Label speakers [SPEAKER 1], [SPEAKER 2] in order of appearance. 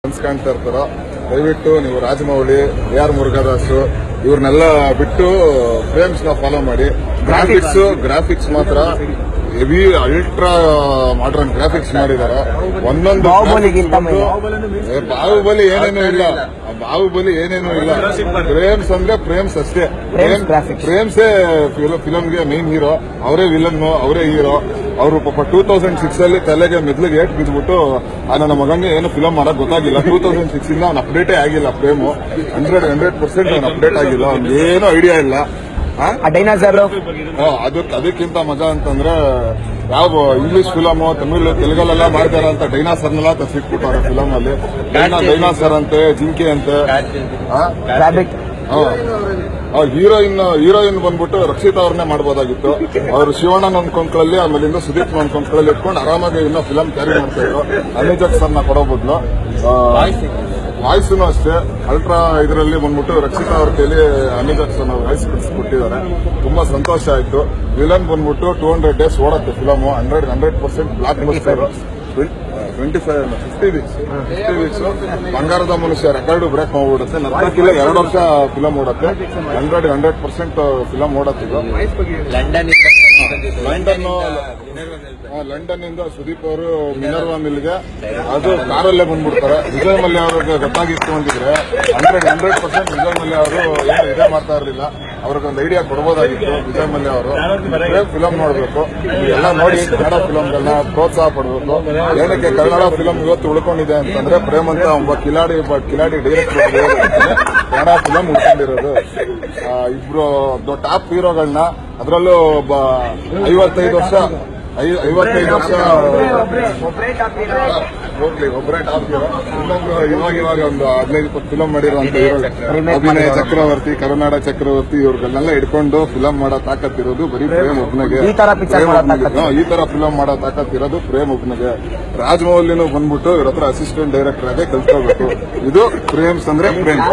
[SPEAKER 1] ಅನ್ಸ್ಕಾಣ್ತಾ ಇರ್ತಾರೋ ದಯವಿಟ್ಟು ನೀವು ರಾಜಮೌಳಿ AR ಮುರುಘದಾಸ್ ಇವ್ರನ್ನೆಲ್ಲ ಬಿಟ್ಟು ಫ್ರೇಮ್ಸ್ ನ ಫಾಲೋ ಮಾಡಿ. ಗ್ರಾಫಿಕ್ಸ್ ಮಾತ್ರ ಹೆವಿ ಅಲ್ಟ್ರಾ ಮಾಡ್ರನ್ ಗ್ರಾಫಿಕ್ಸ್ ಮಾಡಿದಾರೆ. ಒಂದೊಂದು ಬಾಹುಬಲಿ ಏನೇನು ಇಲ್ಲ, ಫ್ರೇಮ್ಸ್ ಅಂದ್ರೆ ಫ್ರೇಮ್ಸ್ ಅಷ್ಟೇ. ಫ್ರೇಮ್ಸೇ ಫಿಲಂಗೆ ಮೇನ್ ಹೀರೋ, ಅವರೇ ವಿಲನ್, ಅವರೇ ಹೀರೋ. ಅವರು ಪಾಪ 2006 ಅಲ್ಲಿ ತಲೆಗೆ ಮೆದ್ಲಿಗೆ ಏಟ್ ಬಿದ್ಬಿಟ್ಟು ನನ್ನ ಮಗನಿಗೆ ಏನು ಫಿಲಂ ಮಾಡಕ್ ಗೊತ್ತಾಗಿಲ್ಲ. 2006 ಇಂದ ಅವ್ನು ಅಪ್ಡೇಟೇ ಆಗಿಲ್ಲ. ಫ್ರೇಮು 100% ಅವ್ನು ಅಪ್ಡೇಟ್ ಆಗಿಲ್ಲ, ಅವ್ನಿಗೆ ಏನೂ ಐಡಿಯಾ ಇಲ್ಲ. ಅದಕ್ಕಿಂತ ಮಜಾ ಅಂತಂದ್ರೆ ಯಾವ ಇಂಗ್ಲಿಷ್ ಫಿಲಮ್ ತಮಿಳು ತೆಲುಗಲ್ಲೆಲ್ಲ ಮಾಡ್ತಾರ ಅಂತ ಡೈನಾಸರ್ನೆಲ್ಲ ತರಿಸಿಟ್ಬಿಟ್ಟವ್ರೆ ಫಿಲಮ್ ಅಲ್ಲಿ. ಡೈನಾಸರ್ ಅಂತೆ, ಜಿಂಕೆ ಅಂತೆ. ಹೀರೋಯಿನ್ ಬಂದ್ಬಿಟ್ಟು ರಕ್ಷಿತಾ ಅವ್ರನ್ನೇ ಮಾಡ್ಬೋದಾಗಿತ್ತು. ಅವರು ಶಿವಣ್ಣನ ಒಂದ್ ಕೊಂಕಳಲ್ಲಿ, ಆಮೇಲಿಂದ ಸುದೀಪ್ ಒಂದ್ ಕೊಂಕಳಲ್ಲಿ ಇಟ್ಕೊಂಡು ಆರಾಮಾಗಿ ಇನ್ನೂ ಫಿಲಂ ಕ್ಯಾರಿ ಮಾಡ್ತಾ ಇದ್ರು. ಅನಿಜಕ್ ಸರ್ನ ಕೊಡೋ ಬದಲು ವಾಯ್ಸ್ನು ಅಷ್ಟೇ ಅಲ್ಟ್ರಾ ಇದರಲ್ಲಿ ಬಂದ್ಬಿಟ್ಟು ರಕ್ಷಿತಾ ಅವ್ರ ಕೈಲಿ ಅನಿಜಕ್ ಸರ್ನ ವಾಯ್ಸ್ ಕೊಟ್ಟಿದ್ದಾರೆ. ತುಂಬಾ ಸಂತೋಷ ಆಯ್ತು. ವಿಲನ್ ಬಂದ್ಬಿಟ್ಟು 200 days ಓಡತ್ತೆ film. 100% blockbuster. 50 weeks Bangarada Manushya record break ಮಾಡ್ಬಿಡುತ್ತೆ. 4 ವರ್ಷ ಫಿಲಂ ಓಡತ್ತೆ. 100% ಫಿಲಂ ಓಡತ್ತಿದ್ದು. ಲಂಡನ್ ಇಂದ ಸುದೀಪ್ ಅವರು ಮಿನರ್ವಾ ಮಿಲ್ಗೆ ಅದು ಕಾರಲ್ಲೇ ಬಂದ್ಬಿಡ್ತಾರೆ. ವಿಜಯ್ ಮಲ್ಯ ಅವ್ರಿಗೆ ಗೊತ್ತಾಗಿತ್ತು ಅಂತಿದ್ರೆ 100% ವಿಜಯ್ ಮಲ್ಯ ಅವರು ಏನು ಇದೇ ಮಾಡ್ತಾ ಇರಲಿಲ್ಲ. ಅವ್ರಿಗೊಂದು ಐಡಿಯಾ ಕೊಡ್ಬೋದಾಗಿತ್ತು. ವಿಜಯ್ ಮಲ್ಯ ಅವರು ಫಿಲಂ ನೋಡಬೇಕು, ಎಲ್ಲ ನೋಡಿ ಕನ್ನಡ ಫಿಲಂಗಳನ್ನ ಪ್ರೋತ್ಸಾಹ ಪಡಬೇಕು. ಏನಕ್ಕೆ ಕನ್ನಡ ಫಿಲಂ ಇವತ್ತು ಉಳ್ಕೊಂಡಿದೆ ಅಂತಂದ್ರೆ ಪ್ರೇಮ್ ಅಂತ ಒಬ್ಬ ಕಿಲಾಡಿ ಡೈರೆಕ್ಟರ್ ಕನ್ನಡ ಫಿಲಂ ಉಳ್ಕೊಂಡಿರೋದು. ಇಬ್ರು ಟಾಪ್ ಹೀರೋಗಳನ್ನ, ಅದರಲ್ಲೂ ಒಬ್ಬ 55 ವರ್ಷ ಹೋಗ್ಲಿ, ಒಬ್ಬರೇ ಟಾಪ್ ಹೀರೋ. ಇನ್ನೊಂದು ಇವಾಗ ಒಂದು 15-20 ಫಿಲಂ ಮಾಡಿರುವಂತ ಅಭಿನಯ ಚಕ್ರವರ್ತಿ, ಕರುನಾಡ ಚಕ್ರವರ್ತಿ, ಇವ್ರಿಗೆಲ್ಲ ಹಿಡ್ಕೊಂಡು ಫಿಲಂ ಮಾಡೋ ತಾಕತ್ತಿರೋದು ಬರೀ ಪ್ರೇಮ್ ಒಬ್ಬನಿಗೆ. ಈ ತರ ಫಿಲಂ ಮಾಡೋ ತಾಕತ್ತಿರೋದು ಪ್ರೇಮ್ ಒಬ್ಬನಿಗೆ. ರಾಜಮೌಲಿನೂ ಬಂದ್ಬಿಟ್ಟು ಇವ್ರ ಹತ್ರ ಅಸಿಸ್ಟೆಂಟ್ ಡೈರೆಕ್ಟರ್ ಆಗಿ ಕಲ್ತ್ಕೋಬೇಕು. ಇದು ಪ್ರೇಮ್ಸ್ ಅಂದ್ರೆ ಪ್ರೇಮ್.